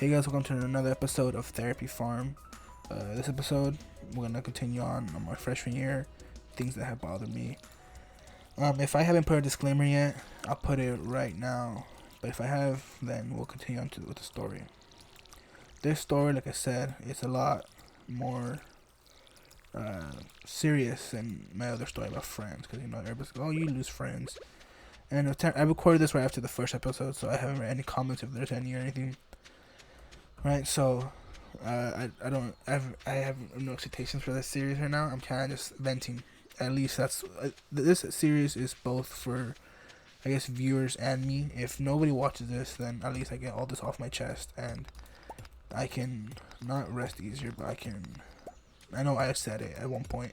Hey guys, welcome to another episode of Therapy Farm. This episode, we're gonna continue on my freshman year, things that have bothered me. If I haven't put a disclaimer yet, I'll put it right now. But if I have, then we'll continue on with the story. This story, like I said, it's a lot more serious than my other story about friends, because everybody's like, oh, you lose friends. And I recorded this right after the first episode, so I haven't read any comments if there's any or anything. Right, so I have no expectations for this series right now. I'm kind of just venting. At least that's this series is both for, I guess, viewers and me. If nobody watches this, then at least I get all this off my chest and I can not rest easier, but I know I said it at one point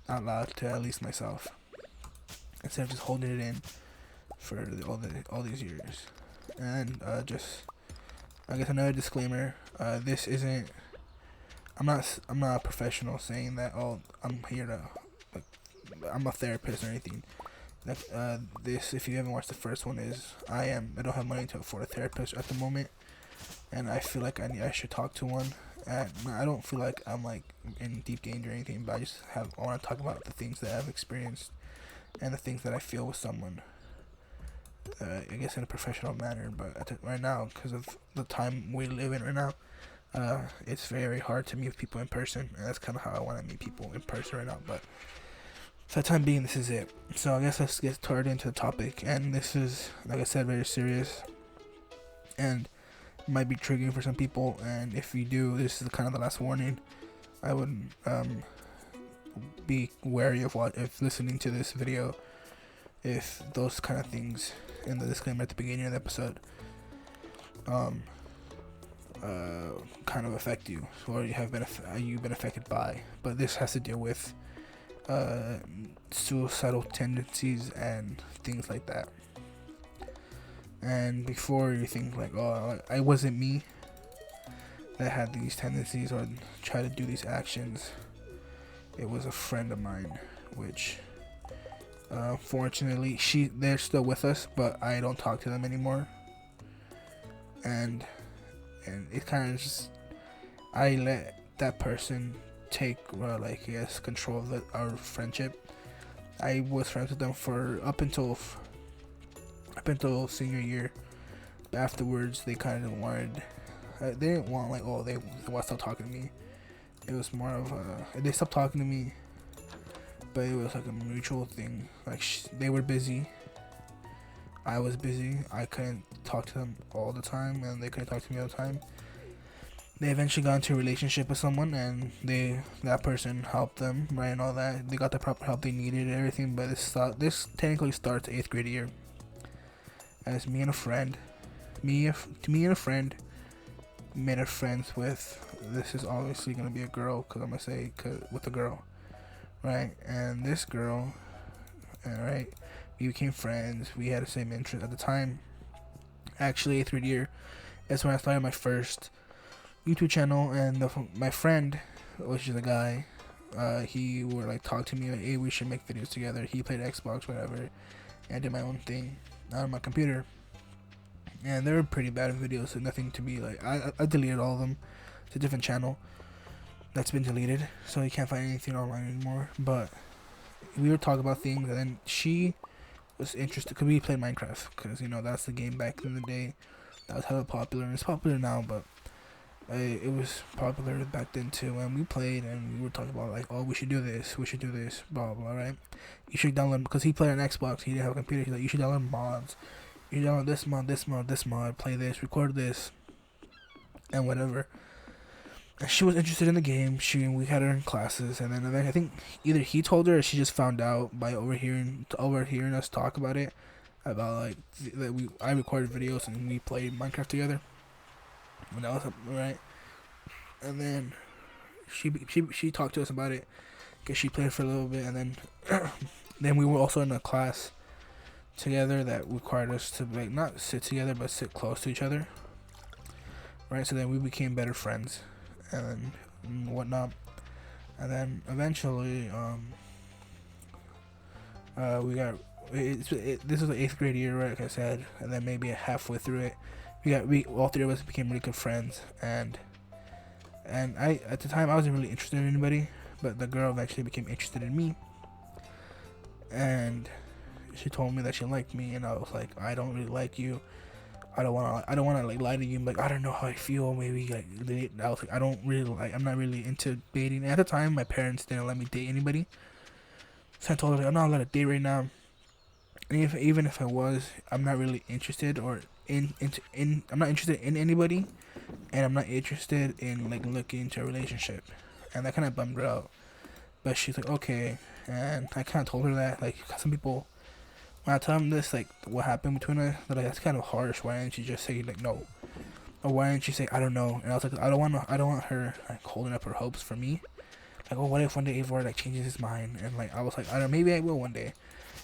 out loud to at least myself instead of just holding it in for all these years. And just, I guess, another disclaimer. This isn't. I'm not a professional saying that. Oh, I'm here to. Like, I'm a therapist or anything. This, if you haven't watched the first one, is I don't have money to afford a therapist at the moment, and I feel like I should talk to one. And I don't feel like I'm like in deep danger or anything, but I want to talk about the things that I've experienced and the things that I feel with someone. I guess in a professional manner, but right now, because of the time we live in right now, it's very hard to meet people in person, and that's kind of how I want to meet people in person right now. But for the time being, this is it. So I guess let's get started into the topic. And this is, like I said, very serious, and might be triggering for some people. And if you do, this is kind of the last warning. I would be wary of if listening to this video, if those kind of things in the disclaimer at the beginning of the episode kind of affect you, or you've been affected by. But this has to deal with suicidal tendencies and things like that. And before you think like, oh, I wasn't me that had these tendencies or try to do these actions, it was a friend of mine, which fortunately they're still with us, but I don't talk to them anymore. And it kind of just, I let that person take like, I guess, control of our friendship. I was friends with them for up until senior year. Afterwards, they kind of wanted, they didn't want like, oh, they want to stop talking to me. It was more of they stopped talking to me, but it was like a mutual thing. Like, they were busy, I was busy. I couldn't talk to them all the time, and they couldn't talk to me all the time. They eventually got into a relationship with someone, and that person helped them, right, and all that. They got the proper help they needed and everything. But this technically starts 8th grade year, as me and a friend made a friends with. This is obviously gonna be a girl, cause I'm gonna say with a girl, right? And this girl, right, we became friends. We had the same interest at the time. Actually, 8th grade year, that's when I started my first YouTube channel. And my friend, which is a guy, he would like talk to me like, hey, we should make videos together. He played Xbox, whatever, and I did my own thing on my computer. And they were pretty bad videos, so nothing to be like. I deleted all of them. It's a different channel that's been deleted, so you can't find anything online anymore. But we would talk about things, and then she was interested because we played Minecraft, because that's the game back in the day that was hella popular, and it's popular now, but it was popular back then too. And we played, and we were talking about like, oh, we should do this, blah blah, right? You should download, because he played on Xbox, he didn't have a computer. He's like, you should download mods, you download this mod, play this, record this, and whatever. And she was interested in the game. We had her in classes, and then I think either he told her or she just found out by overhearing us talk about it, about like that I recorded videos and we played Minecraft together. And that was right. And then she talked to us about it, because she played for a little bit, and then then we were also in a class together that required us to like not sit together but sit close to each other. Right, so then we became better friends and whatnot. And then eventually we got this was the 8th grade year, right, like I said. And then maybe halfway through it, We all three of us became really good friends, and I at the time I wasn't really interested in anybody, but the girl eventually became interested in me, and she told me that she liked me, and I was like, I don't really like you. I don't wanna like lie to you. I'm like, I don't know how I feel. Maybe like I was like, I don't really like. I'm not really into dating. And at the time, my parents didn't let me date anybody, so I told her like, I'm not allowed to date right now. And even if I was, I'm not really interested or in I'm not interested in anybody, and I'm not interested in like looking into a relationship, and that kind of bummed her out. But she's like, okay, and I kind of told her that like some people when I tell them this like what happened between us, they're like that's kind of harsh. Why didn't you just say like no, or why didn't you say I don't know? And I was like, I don't want her like holding up her hopes for me. Like, oh, what if one day Ivor like changes his mind? And like I was like, I don't know, maybe I will one day.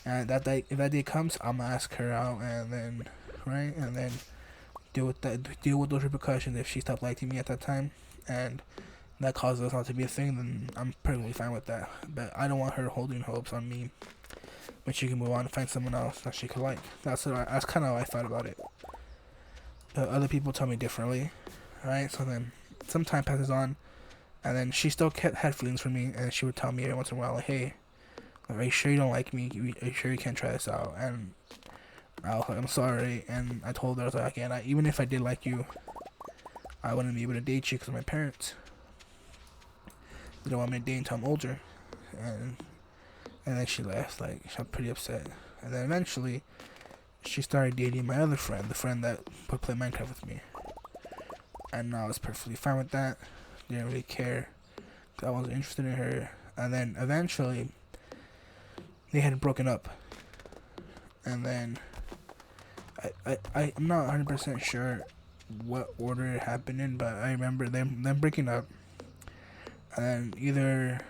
And that day, if that day comes, I'm gonna ask her out, and then, right, and then deal with those repercussions if she stopped liking me at that time, and that causes us not to be a thing. Then I'm perfectly fine with that. But I don't want her holding hopes on me when she can move on and find someone else that she could like. That's kind of how I thought about it. But other people tell me differently, right? So then some time passes on, and then she still had feelings for me, and she would tell me every once in a while, like, hey, are you sure you don't like me? Are you sure you can't try this out? And I was like, I'm sorry. And I told her, I was like, again, even if I did like you, I wouldn't be able to date you because of my parents. They don't want me to date until I'm older. And and then she left. Like, she was pretty upset. And then eventually, she started dating my other friend, the friend that would play Minecraft with me. And I was perfectly fine with that. Didn't really care. I wasn't interested in her. And then eventually, they had broken up. And then I'm not 100% sure what order it happened in, but I remember them breaking up. And either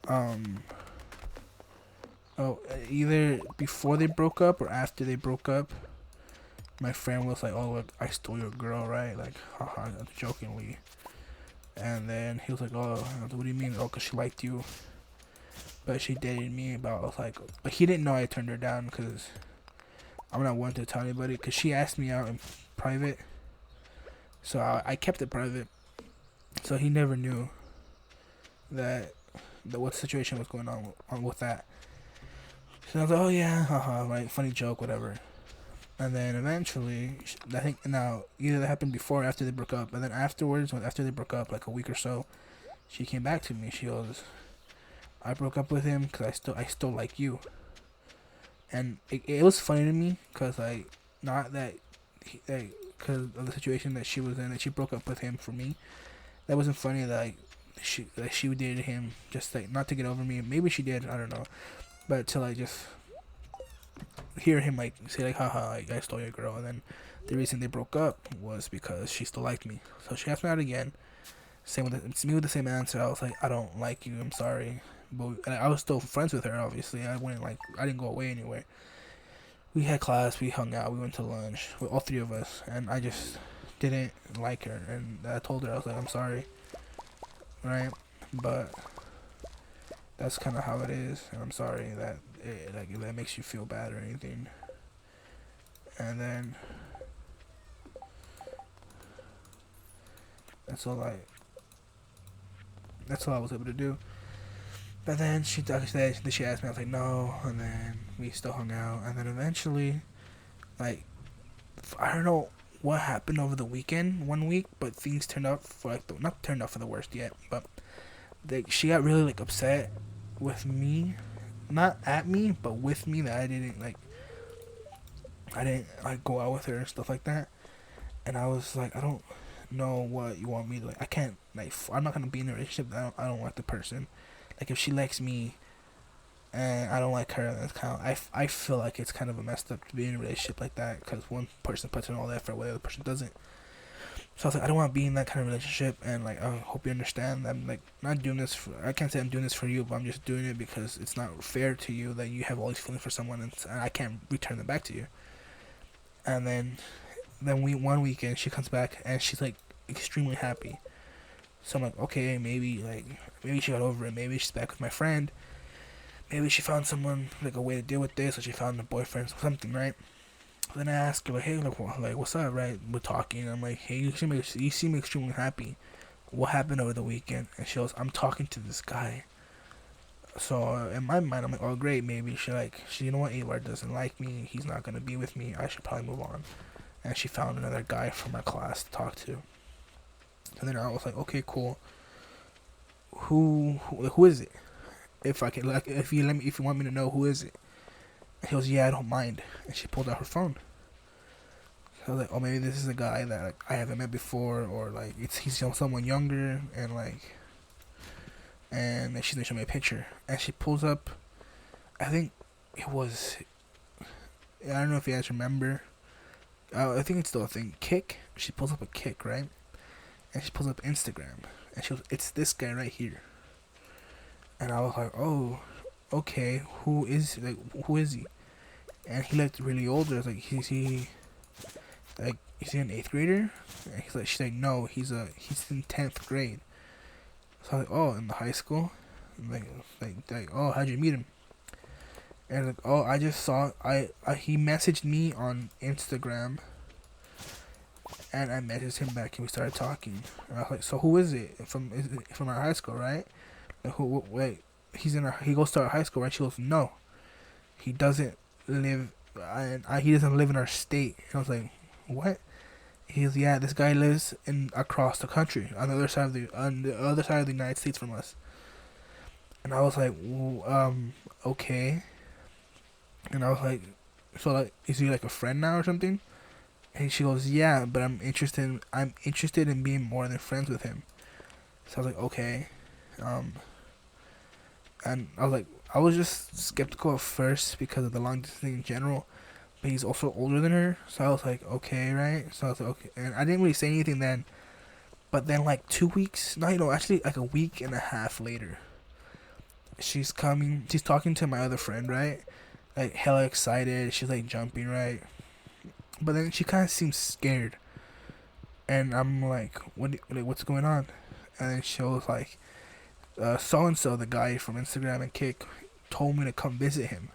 um either before they broke up or after they broke up, my friend was like, "Oh, look, I stole your girl, right?" Like, haha, jokingly. And then he was like, "Oh, what do you mean? Oh, 'cause she liked you, but she dated me." But I was like, but he didn't know I turned her down because I'm not one to tell anybody. Because she asked me out in private, so I kept it private. So he never knew that what situation was going on with that. So I was like, "Oh yeah, haha, like funny joke, whatever." And then eventually, I think now either that happened before or after they broke up. And then afterwards, after they broke up, like a week or so, she came back to me. She goes, "I broke up with him because I still like you." And it was funny to me because like not that because of the situation that she was in, that she broke up with him for me. That wasn't funny that she dated him just like not to get over me. Maybe she did, I don't know, but to like just hear him like say like, haha, like, I stole your girl. And then the reason they broke up was because she still liked me. So she asked me out again. It's me with the same answer. I was like, I don't like you. I'm sorry. But I was still friends with her. Obviously, I didn't go away anywhere. We had class. We hung out. We went to lunch with all three of us, and I just didn't like her. And I told her, I was like, I'm sorry, right? But that's kind of how it is, and I'm sorry that if that makes you feel bad or anything. And then that's all I was able to do. But then she asked me, I was like no, and then we still hung out, and then eventually, like, I don't know what happened over the weekend, one week, but things turned out for like not turned out for the worst yet, but she got really like upset with me, not at me, but with me that I didn't like go out with her and stuff like that, and I was like, I don't know what you want me to like. I can't like. I'm not gonna be in a relationship that I don't like the person. Like if she likes me and I don't like her, that's kind of I feel like it's kind of a messed up to be in a relationship like that because one person puts in all the effort while the other person doesn't. So I was like, I don't want to be in that kind of relationship, and like I hope you understand. I'm like not doing this for. I can't say I'm doing this for you, but I'm just doing it because it's not fair to you that you have all these feelings for someone and I can't return them back to you. And then one weekend she comes back and she's like extremely happy. So I'm like, okay, maybe she got over it. Maybe she's back with my friend. Maybe she found someone like a way to deal with this, or she found a boyfriend or something, right? Then I ask her like, hey, like what's up, right? We're talking. I'm like, hey, you seem extremely happy. What happened over the weekend? And she goes, I'm talking to this guy. So in my mind, I'm like, oh great, maybe she, you know what, Edward doesn't like me. He's not gonna be with me. I should probably move on. And she found another guy from our class to talk to. And then I was like, okay, cool. Who is it? If I can, like, if you want me to know, who is it? And he goes, yeah, I don't mind. And she pulled out her phone. So I was like, oh, maybe this is a guy that like, I haven't met before, or like he's someone younger, and like, and then she's gonna show me a picture, and she pulls up. I think it was. I don't know if you guys remember. I think it's still a thing. Kick. She pulls up a Kick, right? And she pulls up Instagram, and she goes, "It's this guy right here." And I was like, "Oh, okay. Who is he?" And he looked really older. I was like, "Is he an eighth grader?" And she's like, "No, he's in 10th grade." So I was like, "Oh, in the high school?" Like, oh, how'd you meet him? And like, oh, I just saw he messaged me on Instagram, and I messaged him back, and we started talking. And I was like, so who is it? Is it from our high school, right? Like, wait, he goes to our high school, right? She goes, no, he doesn't live, he doesn't live in our state. And I was like, what? He goes, yeah, this guy lives across the country, on the other side of the United States from us. And I was like, okay. And I was like, so like, is he like a friend now or something? And she goes, yeah, but I'm interested in being more than friends with him. So I was like, okay. And I was just skeptical at first because of the long distance thing in general. But he's also older than her, so I was like, okay, right? So I was like, okay, and I didn't really say anything then. But then like 2 weeks, no, actually like a week and a half later, she's talking to my other friend, right? Like hella excited, she's like jumping, right? But then she kind of seems scared, and I'm like, what's going on? And then she was like, so and so, the guy from Instagram and Kick, told me to come visit him.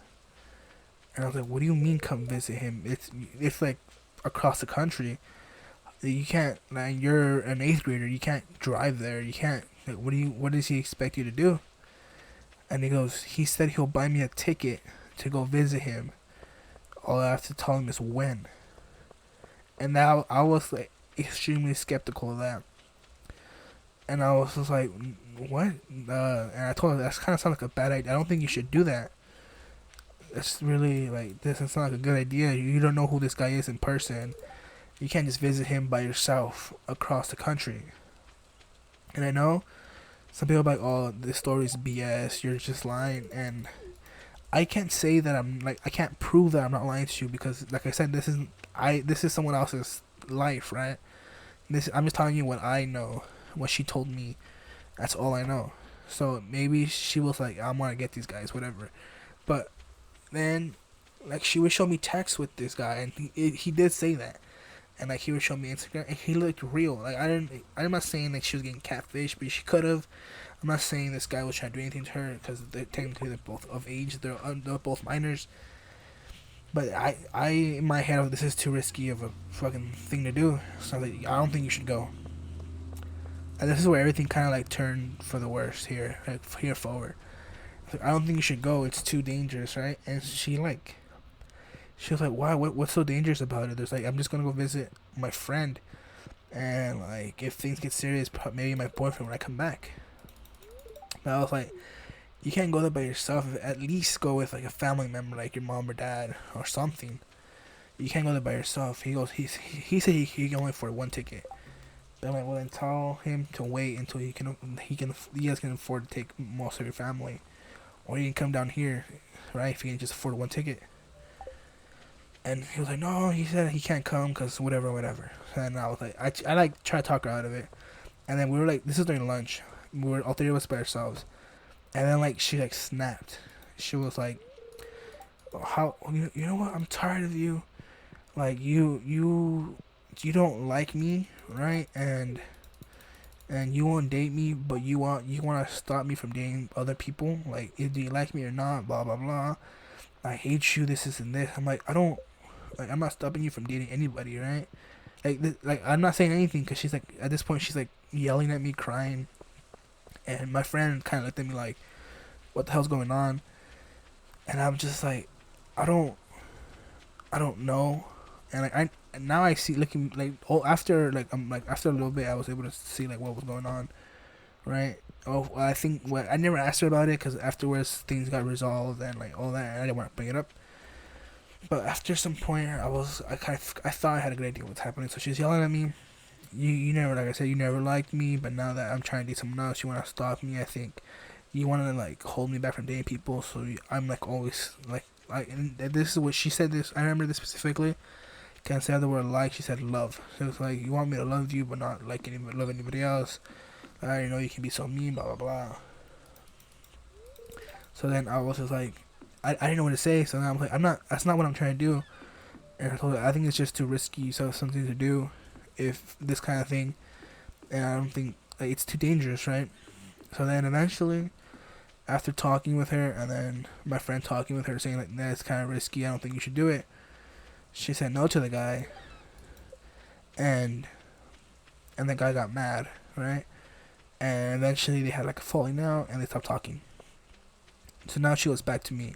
And I was like, what do you mean come visit him? It's like across the country. You can't, like, you're an 8th grader, you can't drive there. You can't, like, what does he expect you to do? And he said he'll buy me a ticket to go visit him. All I have to tell him is when. And now I was like extremely skeptical of that. And I was just like, what? And I told her, that kind of sounds like a bad idea. I don't think you should do that. It's really like, this doesn't sound like a good idea. You don't know who this guy is in person. You can't just visit him by yourself across the country. And I know some people are like, oh, this story's BS. You're just lying. And I can't say that I can't prove that I'm not lying to you, because, like I said, this is someone else's life, right? I'm just telling you what I know, what she told me. That's all I know. So maybe she was like, I want to get these guys, whatever. But then, like, she would show me texts with this guy, and he did say that. And like, he would show me Instagram, and he looked real. Like, I'm not saying like she was getting catfish, but she could have. I'm not saying this guy was trying to do anything to her, because technically they're both of age. They're both minors. But I in my head, this is too risky of a fucking thing to do. So like, I don't think you should go. And this is where everything kind of like turned for the worst here, like here forward. Like, I don't think you should go. It's too dangerous, right? And she was like, why? What's so dangerous about it? There's like, I'm just gonna go visit my friend, and like, if things get serious, maybe my boyfriend when I come back. But I was like, you can't go there by yourself. At least go with like a family member, like your mom or dad or something. You can't go there by yourself. He said he can only afford one ticket. But I'm like, well, then tell him to wait until you guys can afford to take most of your family, or you can come down here, right? If you can just afford one ticket. And he was like, no, he said he can't come because whatever. And I was like, I like try to talk her out of it. And then we were like, this is during lunch. We were all three of us by ourselves. And then like, she like snapped. She was like, how, you know what? I'm tired of you. Like, you don't like me, right? And you won't date me, but you want to stop me from dating other people. Like, do you like me or not? Blah blah blah. I hate you. This and this. I'm like, I don't Like, I'm not stopping you from dating anybody, right? Like I'm not saying anything because she's like, at this point, she's like yelling at me, crying, and my friend kind of looked at me like, what the hell's going on? And I'm just like, I don't, I don't know. And like now I see looking like, oh, after like I'm like after a little bit I was able to see like what was going on, right? Oh, I think what I never asked her about it because afterwards things got resolved and like all that, and I didn't want to bring it up. But after some point, I thought I had a good idea what's happening. So she's yelling at me. You never, like I said, you never liked me, but now that I'm trying to date someone else, you want to stop me. I think you want to like hold me back from dating people. So I'm like always like, and this is what she said. This I remember this specifically. Can't say the word like. She said love. So it's like, you want me to love you, but not like love anybody else. I already know you can be so mean, blah blah blah. So then I was just like, I didn't know what to say. So then I'm like, I'm not. That's not what I'm trying to do. And I told her, I think it's just too risky. So something to do, if this kind of thing, and I don't think like, it's too dangerous, right? So then eventually, after talking with her, and then my friend talking with her, saying like, nah, it's kind of risky. I don't think you should do it. She said no to the guy, and the guy got mad, right? And eventually they had like a falling out, and they stopped talking. So now she goes back to me,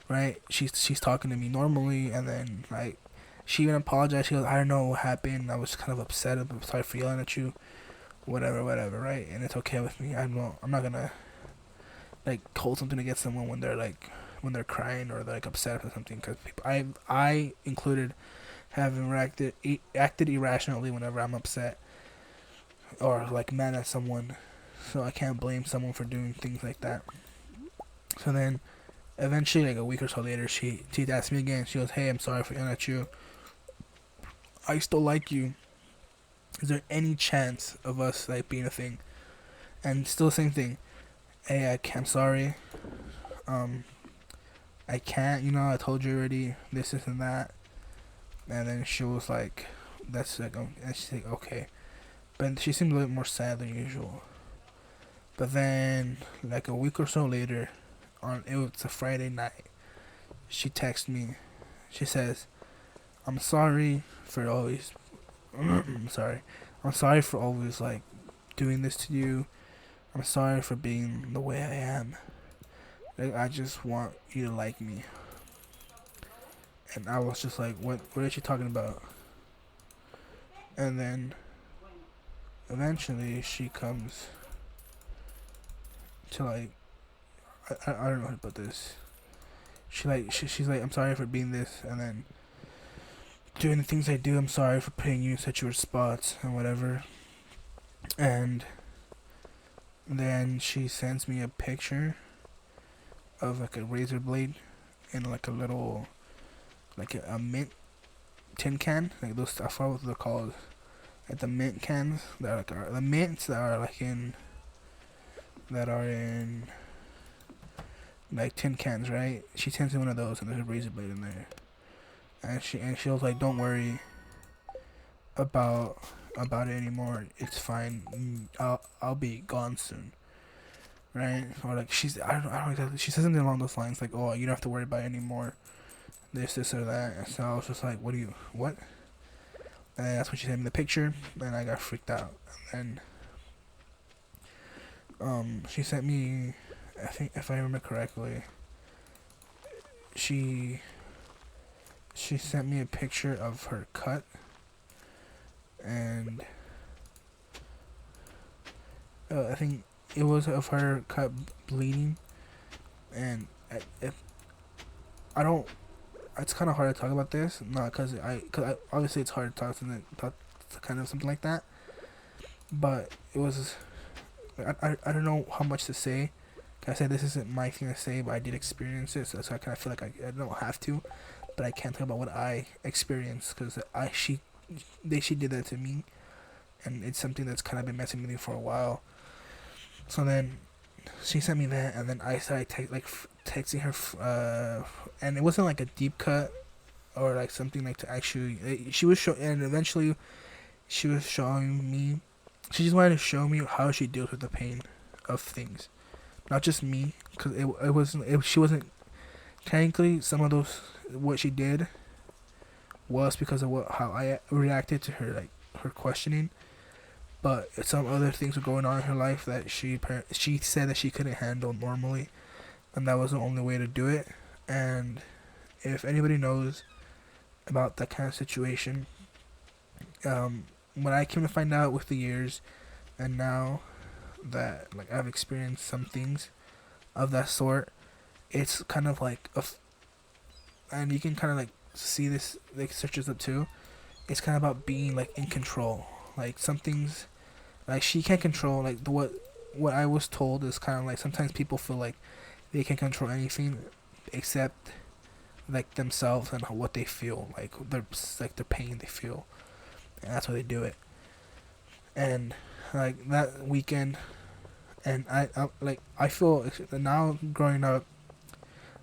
right? She's talking to me normally, and then like she even apologized. She goes, I don't know what happened. I was kind of upset. I'm sorry for yelling at you, whatever, right? And it's okay with me. I'm not gonna like hold something against someone when they're crying or they're like upset or something. Because I included have acted irrationally whenever I'm upset or like mad at someone, so I can't blame someone for doing things like that. So then eventually, like a week or so later, she asked me again. She goes, hey, I'm sorry for yelling at you. I still like you. Is there any chance of us like being a thing? And still the same thing. Hey, I'm sorry. I can't. I told you already. This and that. And then she was like, "That's like," and she's like, "Okay," but she seemed a little more sad than usual. But then, like a week or so later, it was a Friday night. She texts me. She says, "I'm sorry for always. I'm sorry. I'm sorry for always like doing this to you. I'm sorry for being the way I am. Like, I just want you to like me." And I was just like, "What is she talking about?" And then eventually she comes to like, I don't know how to put this. She's like, "I'm sorry for being this," and then doing the things I do. "I'm sorry for putting you in such weird spots and whatever." And then she sends me a picture of like a razor blade in like a little, like a mint tin can, like those, I forgot what they're called, like the mint cans that are like the mints that are like in like tin cans, right? She sends me one of those, and there's a razor blade in there, and she was like, "Don't worry about it anymore. It's fine. I'll be gone soon." Right? Or like I don't know exactly. She says something along those lines, like, "Oh, you don't have to worry about it anymore. This or that." And so I was just like, what? And that's when she sent me the picture, and I got freaked out. And she sent me, I think if I remember correctly, she sent me a picture of her cut, and I think it was of her cut bleeding, and I don't. It's kind of hard to talk about this, not because obviously it's hard to talk kind of something like that, but it was. I don't know how much to say. I said this isn't my thing to say, but I did experience it, so I kind of feel like I don't have to, but I can't talk about what I experienced because she did that to me, and it's something that's kind of been messing with me for a while. So then she sent me that, and then I started texting her, and it wasn't like a deep cut or like something like to actually. She was and eventually she was showing me. She just wanted to show me how she deals with the pain of things, not just me, because she wasn't technically some of those what she did was because of how I reacted to her, like her questioning. But some other things were going on in her life that she said that she couldn't handle normally, and that was the only way to do it. And if anybody knows about that kind of situation, what I came to find out with the years, and now that like I've experienced some things of that sort, it's kind of like and you can kind of like see this, like search this up too. It's kind of about being like in control. Like some things, like she can't control. Like what I was told is kind of like sometimes people feel like they can control anything except like themselves and what they feel, like their pain they feel, and that's why they do it. And like that weekend, and I feel now growing up,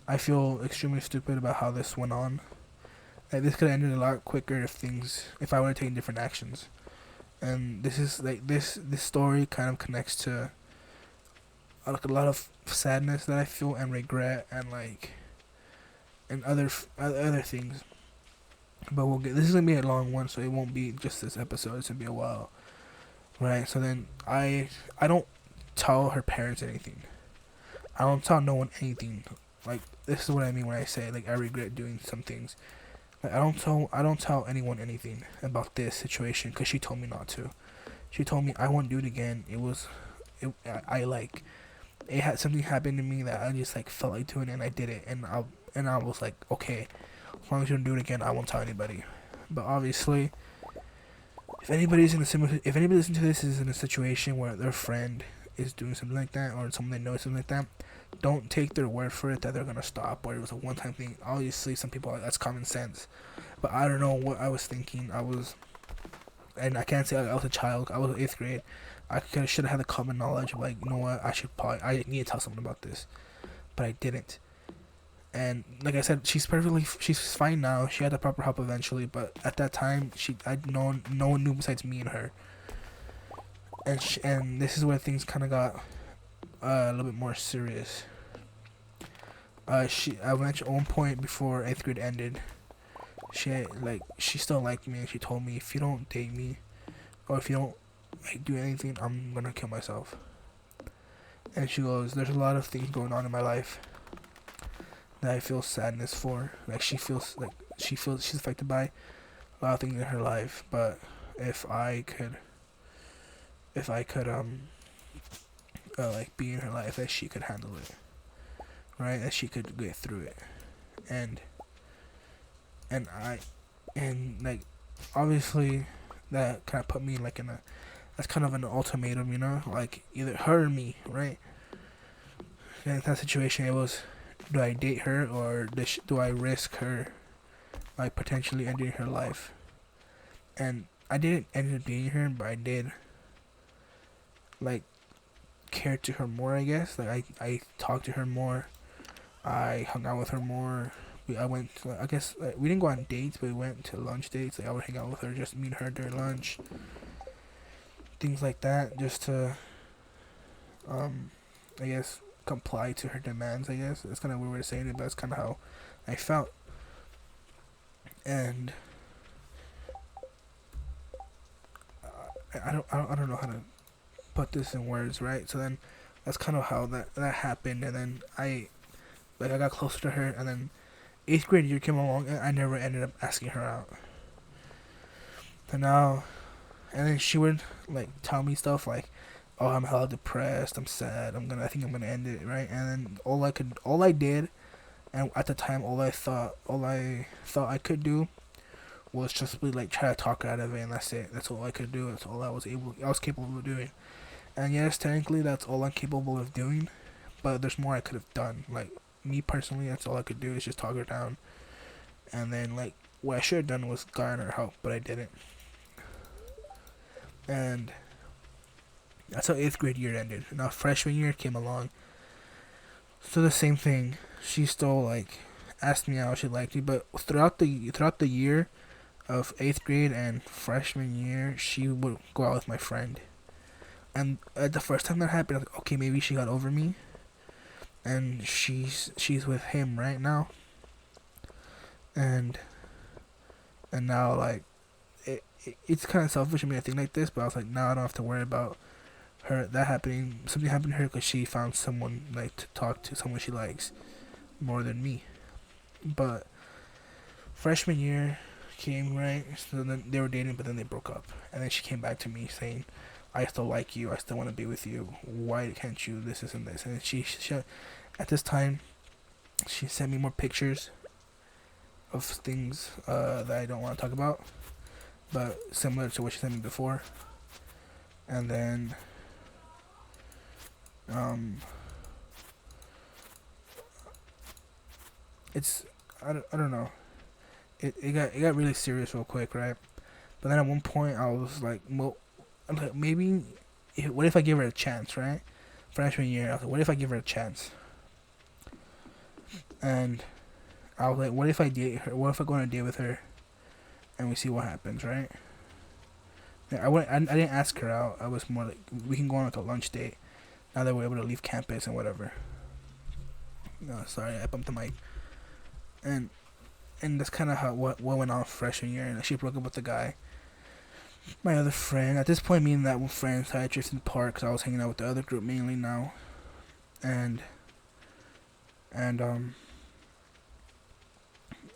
I feel extremely stupid about how this went on. Like this could have ended a lot quicker if I would have taken different actions. And this is like this story kind of connects to like a lot of sadness that I feel and regret and like and other things. But this is gonna be a long one, so it won't be just this episode. It's gonna be a while, right? So then I don't tell her parents anything. I don't tell no one anything. Like this is what I mean when I say like I regret doing some things. Like I don't tell anyone anything about this situation because she told me not to. She told me I won't do it again. I like it had something happened to me that I just like felt like doing it and I did it and I was like okay, as long as you don't do it again, I won't tell anybody. But obviously, if anybody listening to this is in a situation where their friend is doing something like that or someone they know something like that, don't take their word for it that they're gonna stop or it was a one-time thing. Obviously, some people that's common sense, but I don't know what I was thinking. And I can't say I was a child. I was in 8th grade. I should have had the common knowledge of like, you know what, I need to tell someone about this, but I didn't. And like I said, she's fine now. She had the proper help eventually, but at that time, no one knew besides me and her. And this is where things kind of got a little bit more serious. I went at one point before 8th grade ended. She still liked me, and she told me if you don't date me, or if you don't like do anything, I'm gonna kill myself. And she goes, "There's a lot of things going on in my life that I feel sadness for. Like she feels she's affected by a lot of things in her life, but if I could like be in her life, that she could handle it, right? That she could get through it, and like obviously that kind of put me like that's kind of an ultimatum, you know, like either her or me, right? And in that situation, it was, do I date her or do I risk her like potentially ending her life? And I didn't end up dating her, but I did like care to her more, I guess. Like I talked to her more, I hung out with her more. I guess we didn't go on dates, but we went to lunch dates. Like I would hang out with her, just meet her during lunch, things like that, just to I guess comply to her demands. I guess that's kind of a weird way of saying it, but that's kind of how I felt. And I don't know how to put this in words, right? So then that's kind of how that happened, and then I got closer to her, and then 8th grade year came along, and I never ended up asking her out. And then she would like tell me stuff like, "Oh, I'm hella depressed. I'm sad. I think I'm gonna end it, right?" And then all I did, and at the time, all I thought I could do was just like try to talk her out of it, and that's it. That's all I could do. That's all I was capable of doing. And yes, technically, that's all I'm capable of doing, but there's more I could have done. Like me personally, that's all I could do is just talk her down. And then like what I should have done was gotten her help, but I didn't. And that's how 8th grade year ended. Now freshman year came along. So the same thing. She still like asked me out. She liked me, but throughout the year of 8th grade and freshman year, she would go out with my friend. And the first time that happened, I was like, okay, maybe she got over me, and she's with him right now. And And now like it's kind of selfish of me to think like this, but I was like, now I don't have to worry about her that happening. Something happened to her because she found someone like to talk to, someone she likes more than me. But freshman year came, right? So then they were dating, but then they broke up, and then she came back to me saying, "I still like you. I still want to be with you. Why can't you? This and this." And she at this time, she sent me more pictures of things that I don't want to talk about, but similar to what she sent me before. And then it's I don't know. It got really serious real quick, right? But then at one point I was like, well, maybe what if I give her a chance, right? Freshman year, I was like, what if I give her a chance? And I was like, what if I date her? What if I go on a date with her, and we see what happens, right? I didn't ask her out. I was more like, we can go on like a lunch date. Now that we're able to leave campus and whatever. No, sorry, I bumped the mic. And that's kind of how what went on freshman year. And she broke up with the guy, my other friend. At this point, me and that one friend started drifting apart because I was hanging out with the other group mainly now. And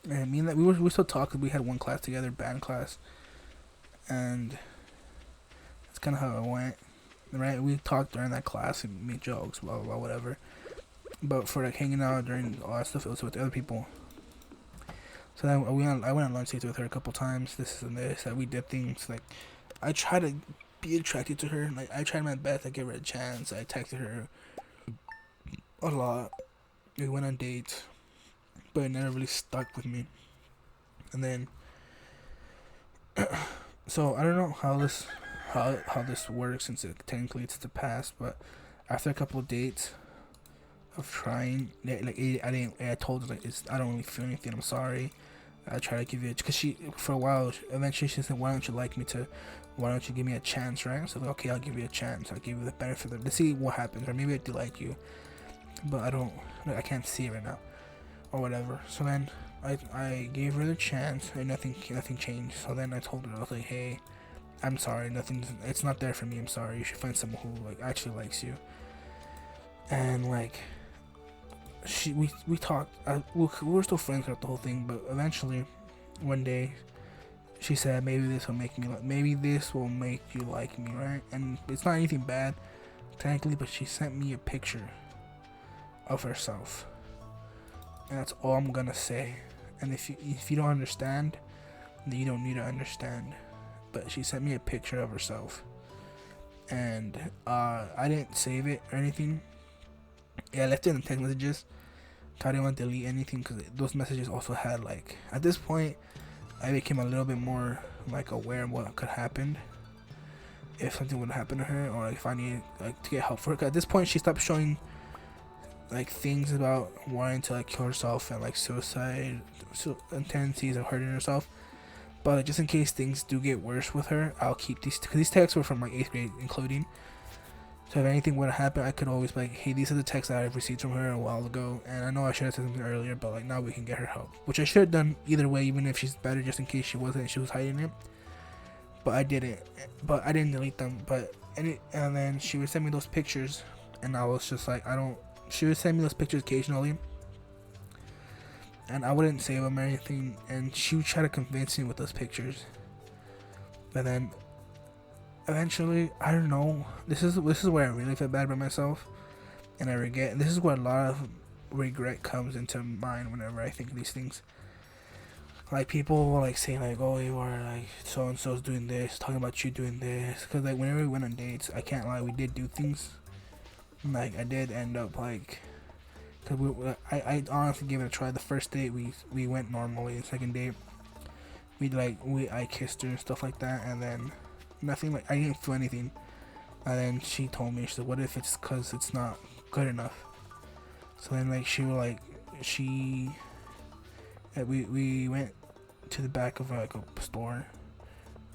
me and that we still talk. We had one class together, band class, and that's kind of how it went. Right, we talked during that class and made jokes, blah blah blah, whatever. But for like hanging out during all that stuff, it was with other people. So then I went on lunch dates with her a couple times. This and this. That we did things like I tried to be attracted to her. Like I tried my best to give her a chance. I texted her a lot. We went on dates, but it never really stuck with me. And then, so I don't know how this works, since technically it's the past. But after a couple of dates of trying, like I told her like I don't really feel anything. I'm sorry. I try to give you because she for a while. Eventually she said, "Why don't you like me to? Why don't you give me a chance?" Right? So like, okay, I'll give you a chance. I'll give you the benefit of to see what happens, or maybe I do like you, but I can't see it right now, or whatever. So then I gave her the chance, and nothing changed. So then I told her, I was like, "Hey, I'm sorry. It's not there for me. I'm sorry. You should find someone who like actually likes you." And like. We talked. We were still friends throughout the whole thing, but eventually, one day, she said, "Maybe this will make me. Maybe this will make you like me, right?" And it's not anything bad, technically, but she sent me a picture of herself, and that's all I'm gonna say. And if you don't understand, then you don't need to understand. But she sent me a picture of herself, and I didn't save it or anything. Yeah, I left it in the text messages. I didn't want to delete anything because those messages also had like, at this point, I became a little bit more like aware of what could happen if something would happen to her, or like if I needed like to get help for her. 'Cause at this point, she stopped showing like things about wanting to like kill herself and like suicide and tendencies of hurting herself. But like, just in case things do get worse with her, I'll keep these because these texts were from like 8th grade, including. So if anything would happen, I could always be like, hey, these are the texts that I've received from her a while ago, and I know I should have said something earlier, but like now we can get her help, which I should have done either way, even if she's better, just in case she wasn't, she was hiding it. But I didn't. But I didn't delete them. And then she would send me those pictures, and I was just like, She would send me those pictures occasionally, and I wouldn't save them or anything, and she would try to convince me with those pictures. But then eventually, I don't know. This is where I really feel bad about myself, and I regret. This is where a lot of regret comes into mind whenever I think of these things. Like people will like say like, "Oh, you are like so and so's doing this," talking about you doing this. Cause like whenever we went on dates, I can't lie, we did do things. Like I did end up like, cause I honestly gave it a try. The first date we went normally. The second date, I kissed her and stuff like that, and then. Nothing, like I didn't feel anything, and then she told me, she said, "What if it's because it's not good enough?" So then like we went to the back of like a store,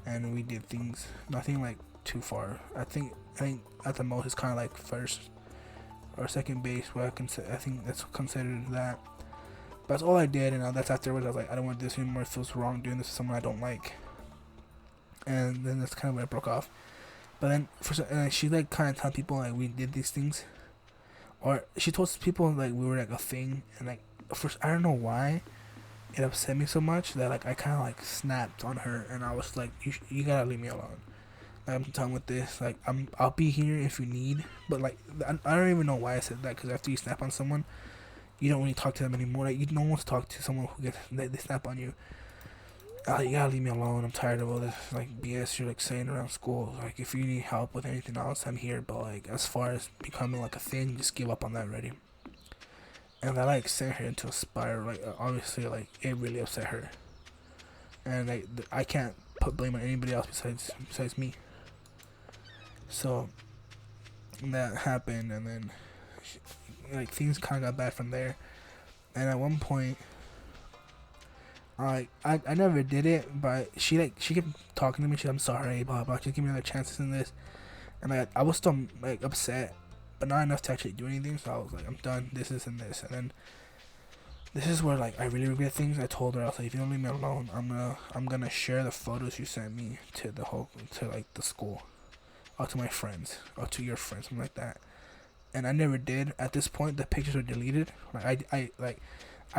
and we did things, nothing like too far. I think at the most it's kind of like first or second base, where I think that's considered that. But that's all I did, and that's afterwards. I was like, I don't want to do this anymore. It feels wrong doing this to someone I don't like. And then that's kind of when it broke off. But then she like kind of told people like we did these things, or she told people like we were like a thing, and like first I don't know why it upset me so much that like I kind of like snapped on her, and I was like, you gotta leave me alone. Like, I'm done with this. Like I'll be here if you need, but like I don't even know why I said that, because after you snap on someone, you don't really talk to them anymore. Like you don't want to talk to someone who gets they snap on you. You gotta leave me alone. I'm tired of all this like BS you're like saying around school. Like if you need help with anything else, I'm here. But like as far as becoming like a thing, just give up on that already. And that like sent her into a spiral. Like obviously, like it really upset her. And like I can't put blame on anybody else besides me. So that happened, and then like things kind of got bad from there. And at one point, I never did it, but she kept talking to me. She said, I'm sorry, blah blah. Just give me another chances in this. And I was still like upset, but not enough to actually do anything. So I was like, I'm done. This and this. And then this is where like I really regret things. I told her, I was like, if you don't leave me alone, I'm gonna share the photos you sent me to the school, or to my friends, or to your friends, something like that. And I never did. At this point, the pictures were deleted. Like I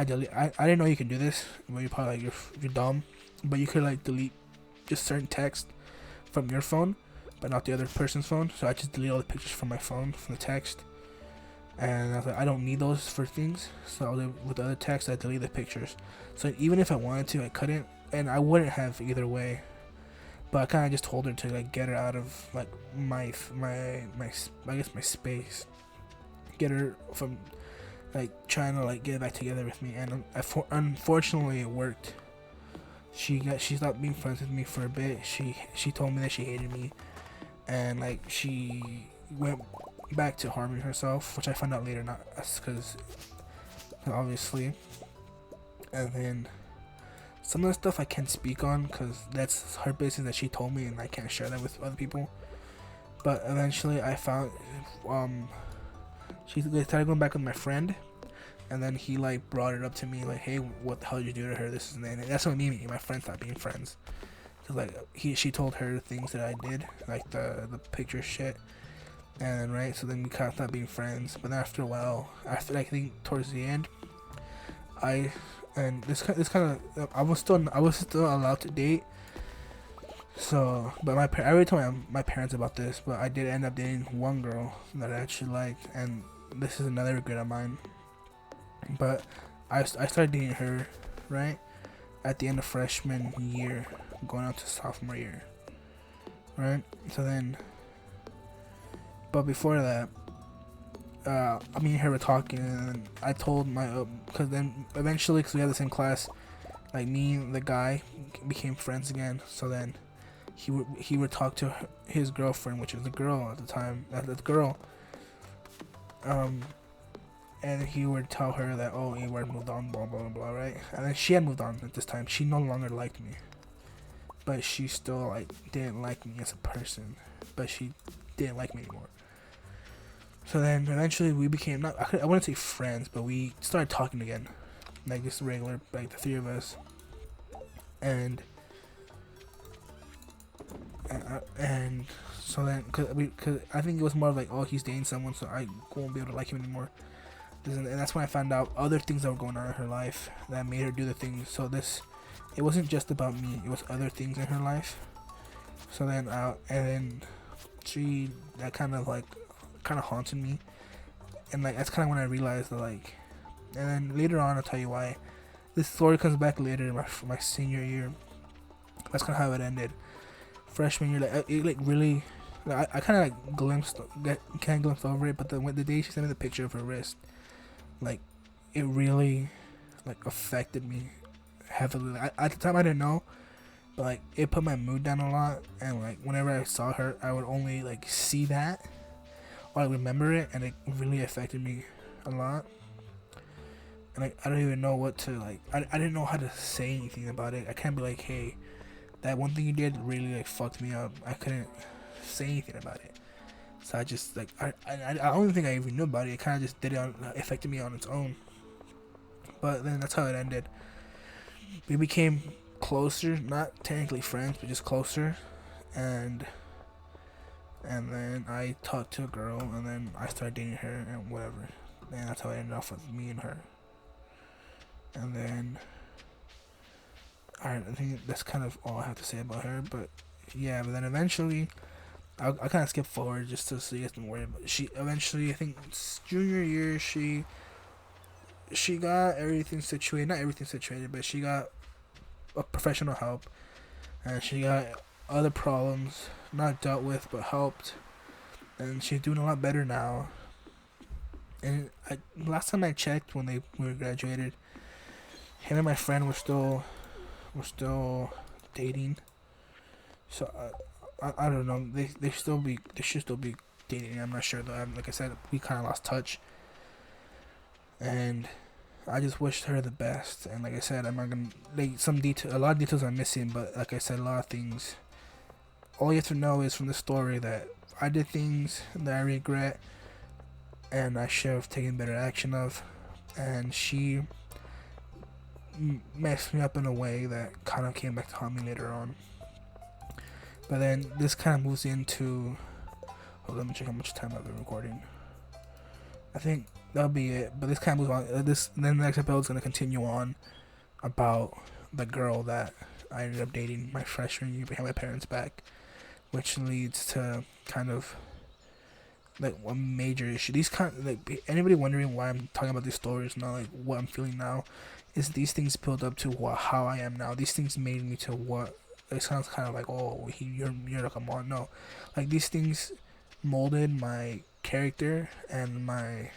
didn't know you could do this. Well, you're probably like you're dumb, but you could like delete just certain text from your phone, but not the other person's phone. So I just deleted all the pictures from my phone, from the text. And I was like, I don't need those for things. So with the other text, I deleted the pictures. So even if I wanted to, I couldn't, and I wouldn't have either way. But I kind of just told her to like get her out of like my I guess my space, get her from like trying to like get back together with me. And unfortunately it worked. She stopped being friends with me for a bit. She told me that she hated me, and like she went back to harming herself, which I found out later, not us, because obviously. And then some of the stuff I can't speak on because that's her business that she told me, and I can't share that with other people. But eventually I found she started going back with my friend, and then he like brought it up to me like, hey, what the hell did you do to her, this and that. And that's when me and my friend stopped being friends, because like she told her things that I did, like the picture shit. And right, so then we kind of stopped being friends. But then after a while, after I think towards the end, this kind of I was still allowed to date. So, but I already told my parents about this. But I did end up dating one girl that I actually liked, and this is another regret of mine. But I started dating her, right, at the end of freshman year, going on to sophomore year, right. So then, but before that, me and her were talking, and I told because then eventually, because we had the same class, like me and the guy became friends again. So then he would talk to his girlfriend, which was the girl at the time, and he would tell her that, oh, you were moved on, blah blah blah blah, right? And then she had moved on at this time. She no longer liked me, but she still like didn't like me as a person, but she didn't like me anymore. So then eventually we became I wouldn't say friends, but we started talking again, like just regular, like the three of us. And so then, cause I think it was more like, oh, he's dating someone, so I won't be able to like him anymore. And that's when I found out other things that were going on in her life that made her do the things. So it wasn't just about me; it was other things in her life. So then, that kind of haunted me, and like that's kind of when I realized that like, and then later on I'll tell you why. This story comes back later in my senior year. That's kind of how it ended. Freshman year, like it like really, like, I kind of like glimpsed over it, but the day she sent me the picture of her wrist, like it really like affected me heavily. At the time I didn't know, but like it put my mood down a lot, and like whenever I saw her, I would only like see that, or I remember it, and it really affected me a lot. And I don't even know what to like. I didn't know how to say anything about it. I can't be like, hey, that one thing you did really like fucked me up. I couldn't say anything about it. So I just like I don't even think I even knew about it. It kind of just affected me on its own. But then that's how it ended. We became closer, not technically friends, but just closer. And then I talked to a girl, and then I started dating her, and whatever. And that's how it ended off with me and her. And then I think that's kind of all I have to say about her. But yeah, but then eventually, I kind of skip forward just to so you guys don't worry. But she eventually, I think junior year, she got everything situated. Not everything situated, but she got a professional help, and she got other problems not dealt with but helped, and she's doing a lot better now. And last time I checked, when we were graduated, him and my friend were still dating. So I don't know. They should still be dating. I'm not sure though. Like I said, we kind of lost touch, and I just wished her the best. And like I said, I'm not gonna a lot of details I'm missing, but like I said, a lot of things. All you have to know is from the story that I did things that I regret, and I should have taken better action of, and she messed me up in a way that kind of came back to haunt me later on. But then this kind of moves into. Hold on, let me check how much time I've been recording. I think that'll be it. But this kind of moves on. Then the next episode is gonna continue on about the girl that I ended up dating my freshman year behind my parents' back, which leads to kind of like one major issue. These like anybody wondering why I'm talking about these stories, not like what I'm feeling now, is these things build up to how I am now. These things made me to what. It sounds kind of like, oh, you're like a mom. No, like these things molded my character and my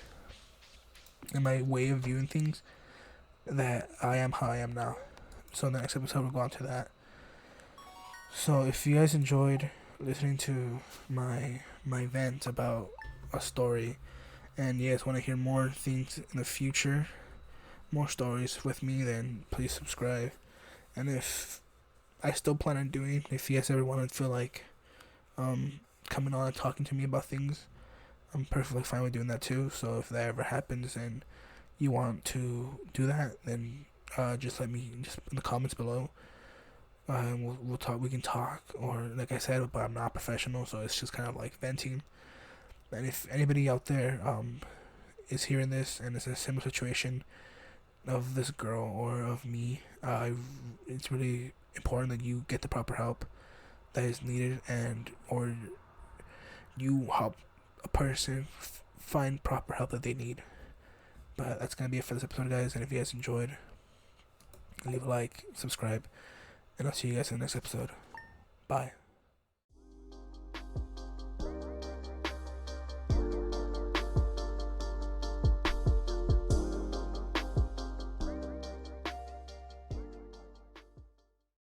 way of viewing things, that I am how I am now. So the next episode we'll go on to that. So if you guys enjoyed listening to my vent about a story, and you guys want to hear more things in the future, more stories with me, then please subscribe. And if I still plan on doing, if you guys ever want to feel like coming on and talking to me about things, I'm perfectly fine with doing that too. So if that ever happens and you want to do that, then just let me just in the comments below. We'll talk. We can talk, or like I said, but I'm not professional, so it's just kind of like venting. And if anybody out there is hearing this and is in a similar situation of this girl or of me, it's really important that you get the proper help that is needed, and or you help a person find proper help that they need. But that's gonna be it for this episode, guys. And if you guys enjoyed, leave a like, subscribe, and I'll see you guys in the next episode. Bye.